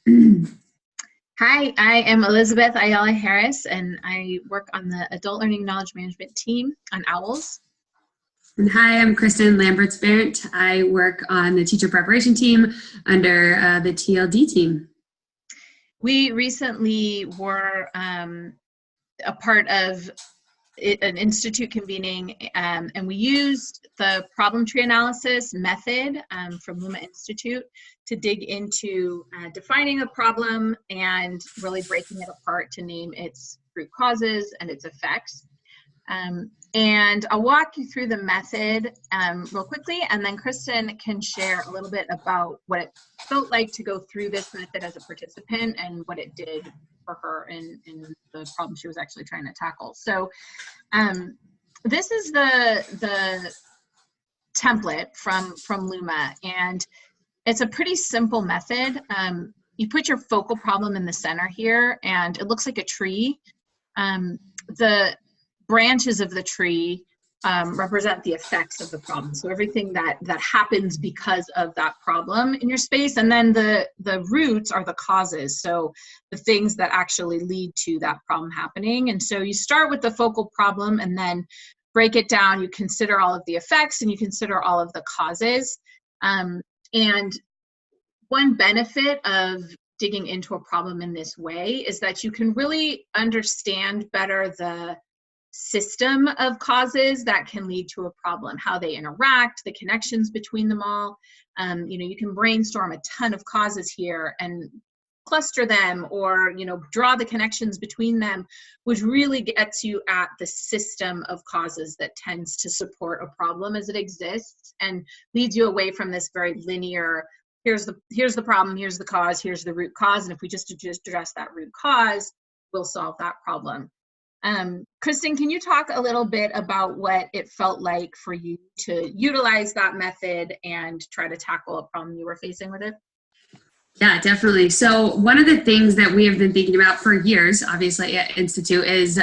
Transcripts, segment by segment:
Hi, I am Elizabeth Ayala Harris, and I work on the Adult Learning Knowledge Management team on OWLS. And hi, I'm Kristen Lambertz-Berndt. I work on the teacher preparation team under the TLD team. We recently were a part of an institute convening, and we used the problem tree analysis method from Luma Institute to dig into defining a problem and really breaking it apart to name its root causes and its effects. And I'll walk you through the method real quickly, and then Kristen can share a little bit about what it felt like to go through this method as a participant and what it did for her in the problem she was actually trying to tackle. So this is the template from Luma, and it's a pretty simple method. You put your focal problem in the center here, and it looks like a tree. The branches of the tree represent the effects of the problem. So everything that happens because of that problem in your space. And then the roots are the causes. So the things that actually lead to that problem happening. And so you start with the focal problem and then break it down. You consider all of the effects and you consider all of the causes. And one benefit of digging into a problem in this way is that you can really understand better the system of causes that can lead to a problem, how they interact, the connections between them all. You can brainstorm a ton of causes here and cluster them, or draw the connections between them, which really gets you at the system of causes that tends to support a problem as it exists and leads you away from this very linear, here's the problem, here's the cause, here's the root cause, and if we just address that root cause, we'll solve that problem. Kristen, can you talk a little bit about what it felt like for you to utilize that method and try to tackle a problem you were facing with it? Yeah, definitely. So one of the things that we have been thinking about for years, obviously at Institute, is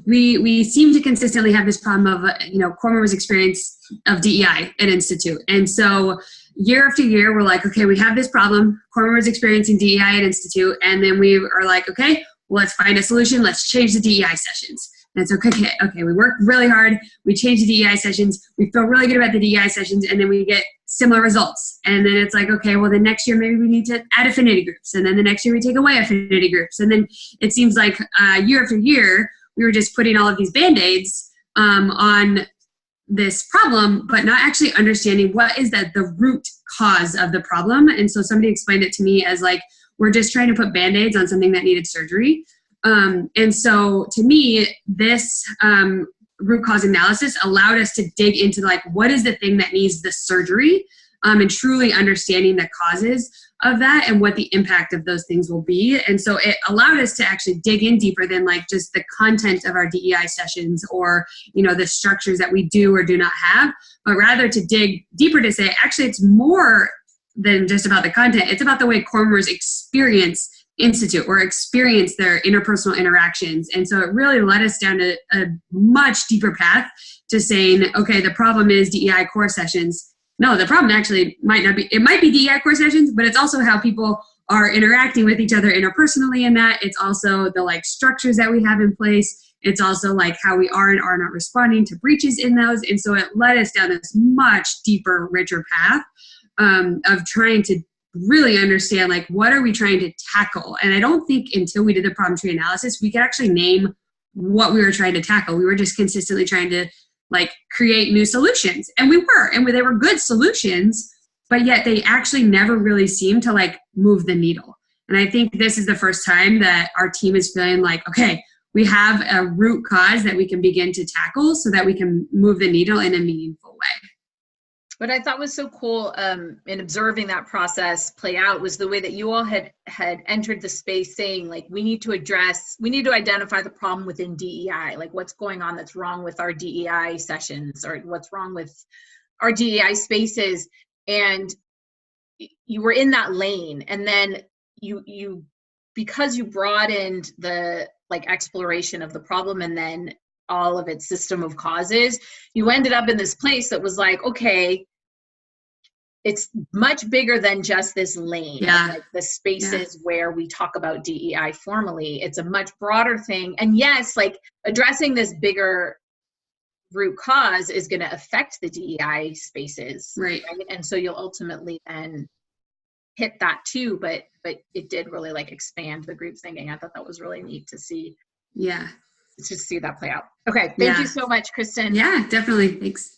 we seem to consistently have this problem of core members' experience of DEI at Institute. And so year after year, we're like, okay, we have this problem, core members experiencing DEI at Institute, and then we are like, okay, let's find a solution. Let's change the DEI sessions. And it's okay, we work really hard. We change the DEI sessions. We feel really good about the DEI sessions, and then we get similar results. And then it's like, okay, well, the next year maybe we need to add affinity groups. And then the next year we take away affinity groups. And then it seems like year after year, we were just putting all of these Band-Aids on this problem, but not actually understanding what is the root cause of the problem. And so somebody explained it to me as like, we're just trying to put Band-Aids on something that needed surgery. And so to me, this root cause analysis allowed us to dig into like, what is the thing that needs the surgery, and truly understanding the causes of that and what the impact of those things will be. And so it allowed us to actually dig in deeper than like just the content of our DEI sessions or, the structures that we do or do not have, but rather to dig deeper to say, actually, it's more than just about the content. It's about the way core members experience Institute or experience their interpersonal interactions. And so it really led us down a much deeper path to saying, okay, the problem is DEI core sessions. No, the problem actually might not be, it might be DEI core sessions, but it's also how people are interacting with each other interpersonally in that. It's also the like structures that we have in place. It's also like how we are and are not responding to breaches in those. And so it led us down this much deeper, richer path of trying to really understand, like, what are we trying to tackle? And I don't think until we did the problem tree analysis, we could actually name what we were trying to tackle. We were just consistently trying to, like, create new solutions. And we were, and they were good solutions, but yet they actually never really seemed to, like, move the needle. And I think this is the first time that our team is feeling like, okay, we have a root cause that we can begin to tackle so that we can move the needle in a meaningful way. What I thought was so cool in observing that process play out was the way that you all had entered the space saying, like, we need to identify the problem within DEI, like what's going on that's wrong with our DEI sessions or what's wrong with our DEI spaces. And you were in that lane. And then you because you broadened the like exploration of the problem and then all of its system of causes, you ended up in this place that was like, okay, it's much bigger than just this lane, Yeah. like the spaces where we talk about DEI formally. It's a much broader thing. And yes, like addressing this bigger root cause is going to affect the DEI spaces. Right. And so you'll ultimately then hit that too, but it did really like expand the group thinking. I thought that was really neat to see. Yeah. To see that play out. Okay. Thank you so much, Kristen. Yeah, definitely. Thanks.